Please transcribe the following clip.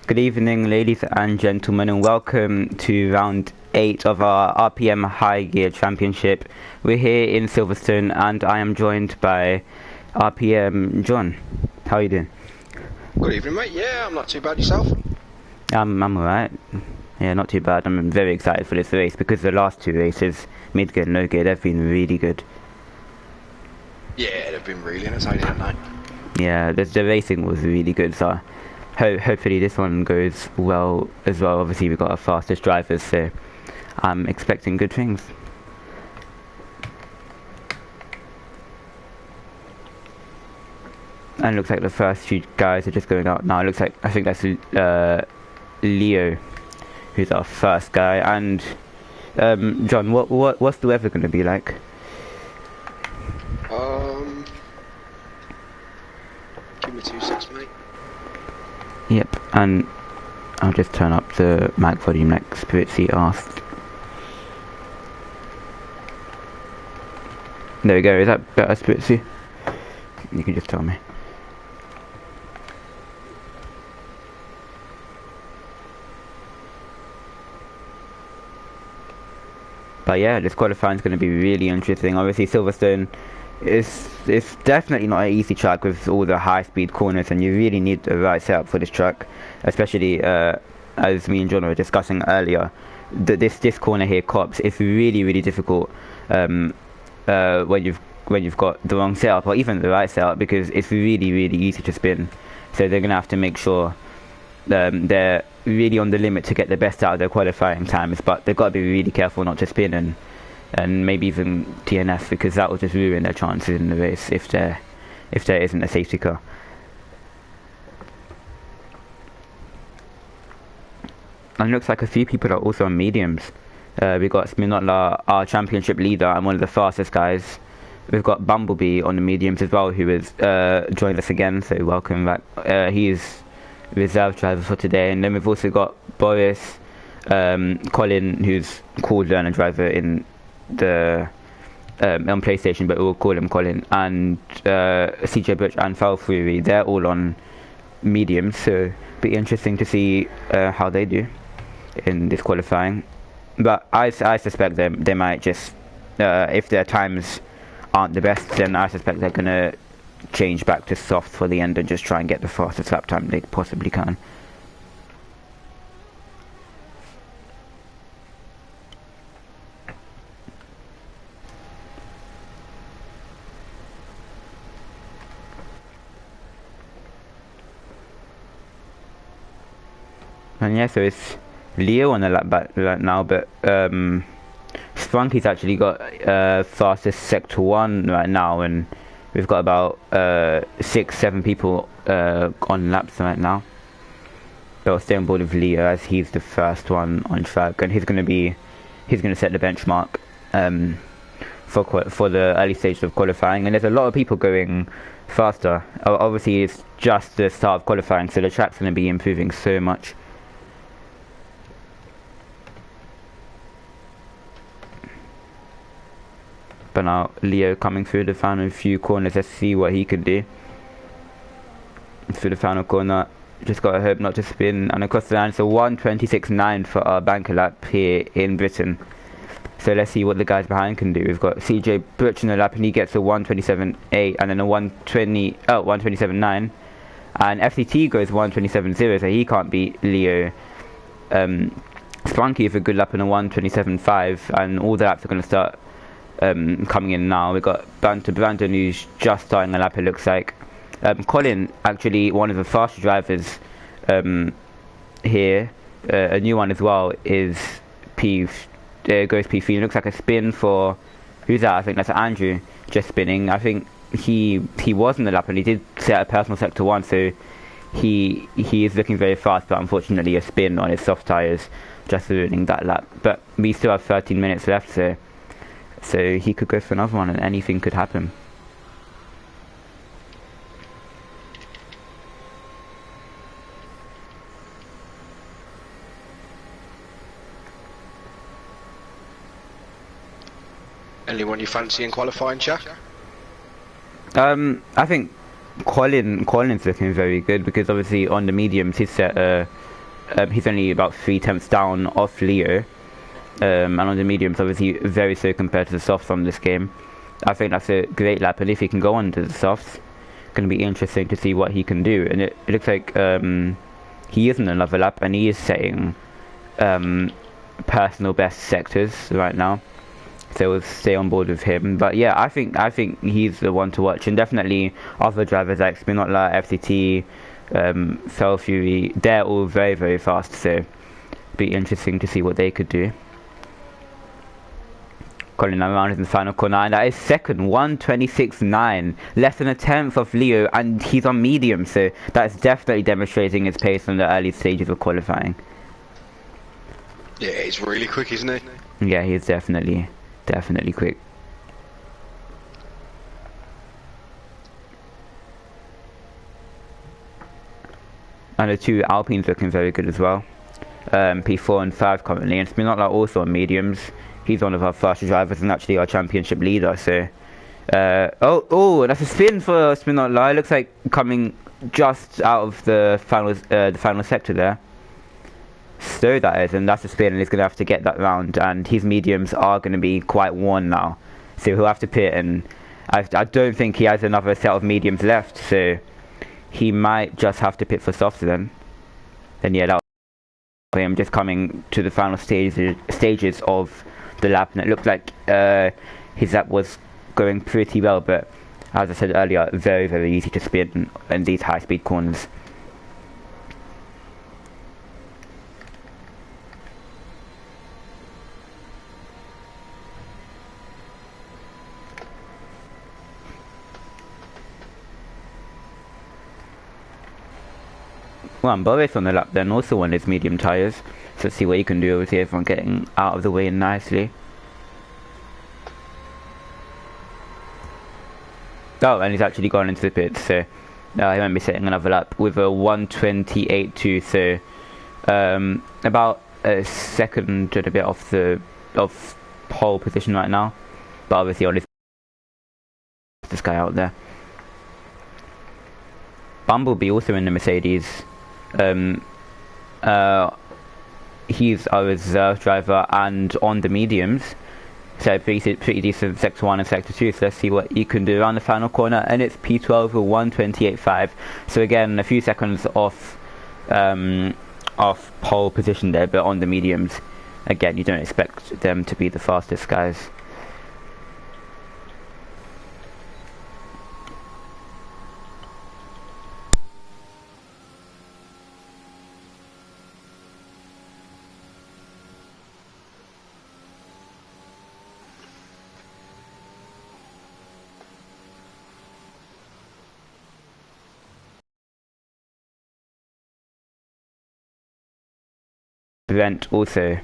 Good evening, ladies and gentlemen, and welcome to round 8 of our RPM High Gear Championship. We're here in Silverstone, and I am joined by RPM John. How are you doing? Good evening, mate. Yeah, I'm not too bad. Yourself? I'm alright. Yeah, not too bad. I'm very excited for this race because the last two races, mid-gear and low-gear, they've been really good. Yeah, they've been really entertaining at night. Yeah, the racing was really good, so hopefully this one goes well as well. Obviously we've got our fastest drivers, so I'm expecting good things. And it looks like the first few guys are just going out now. It looks like, I think that's Leo, who's our first guy. And John, what's the weather going to be like? Give me 2 seconds, mate. Yep, and I'll just turn up the mic volume like Spirit Seat asked. There we go, is that better, Spirit Seat? You can just tell me. But yeah, this qualifying is going to be really interesting. Obviously Silverstone it's definitely not an easy track with all the high speed corners, and you really need the right setup for this track, especially as me and John were discussing earlier. This corner here, Cops, it's really difficult when you've got the wrong setup or even the right setup, because it's really easy to spin. So they're gonna have to make sure they're really on the limit to get the best out of their qualifying times, but they've got to be really careful not to spin and maybe even DNF, because that will just ruin their chances in the race if there isn't a safety car. And it looks like a few people are also on mediums. We've got Sminotla, our championship leader and one of the fastest guys. We've got Bumblebee on the mediums as well, who has joined us again, so welcome back. He is reserve driver for today. And then we've also got Boris, Colin, who's called learner driver in the on PlayStation, but we'll call him Colin, and CJ Butch and Foul Fury. They're all on mediums, so it'll be interesting to see how they do in this qualifying. But I suspect they might just, if their times aren't the best, then I suspect they're gonna change back to soft for the end and just try and get the fastest lap time they possibly can. And yeah, so it's Leo on the lap back right now, but Spunky's actually got fastest sector 1 right now, and we've got about 6-7 people on laps right now. So I'll stay on board with Leo as he's the first one on track, and he's going to set the benchmark for the early stages of qualifying. And there's a lot of people going faster. Obviously it's just the start of qualifying, so the track's going to be improving so much. But now Leo coming through the final few corners. Let's see what he could do through the final corner. Just gotta hope not to spin and across the line. So 1:26.9 for our banker lap here in Britain. So let's see what the guys behind can do. We've got CJ Butch in the lap, and he gets a 1:27.8 and then a 1:27.9, and FCT goes 1:27.0, so he can't beat Leo. Spunky with a good lap and a 1:27.5, and all the laps are going to start coming in now. We've got Banter Brandon, who's just starting a lap, it looks like. Colin, actually one of the faster drivers here, a new one as well, is goes P3. It looks like a spin for, who's that? I think that's Andrew, just spinning. I think he was in the lap and he did set a personal sector 1, so he is looking very fast, but unfortunately a spin on his soft tyres just ruining that lap. But we still have 13 minutes left, so he could go for another one and anything could happen. Anyone you fancy in qualifying, Jack? I think Colin's looking very good, because obviously on the mediums he's set a he's only about 3 tenths down off Leo. And on the mediums, obviously very slow compared to the softs on this game. I think that's a great lap, and if he can go on to the softs, going to be interesting to see what he can do. And it looks like he is in another lap, and he is setting personal best sectors right now. So we'll stay on board with him. But yeah, I think he's the one to watch, and definitely other drivers like Spinotla, FCT, Fell Fury, they're all very, very fast. So be interesting to see what they could do. Colin around in the final corner, and that is second, 1:26.9, less than a tenth of Leo, and he's on medium, so that's definitely demonstrating his pace in the early stages of qualifying. Yeah, he's really quick, isn't he? Yeah, he's definitely quick. And the two Alpines looking very good as well. P4 and 5 currently, and Spinotla also on mediums. He's one of our faster drivers and actually our championship leader. So, oh, that's a spin for Spinotla. It looks like coming just out of the final sector there. So that is, and that's a spin, and he's going to have to get that round. And his mediums are going to be quite worn now, so he'll have to pit. And I don't think he has another set of mediums left, so he might just have to pit for softs then. Then yeah, that. I'm just coming to the final stages of the lap, and it looked like his lap was going pretty well, but as I said earlier, very, very easy to spin in these high speed corners. Well, and Boris on the lap then, also on his medium tyres. So let's see what he can do with everyone getting out of the way nicely. Oh, and he's actually gone into the pits, so he won't be setting another lap with a 1:28.2, so about a second and a bit off pole position right now. But obviously on this guy out there. Bumblebee also in the Mercedes. He's our reserve driver and on the mediums, so pretty decent sector 1 and sector 2, so let's see what he can do around the final corner. And it's P12 with 1:28.5, so again a few seconds off pole position there, but on the mediums again you don't expect them to be the fastest guys. Brent also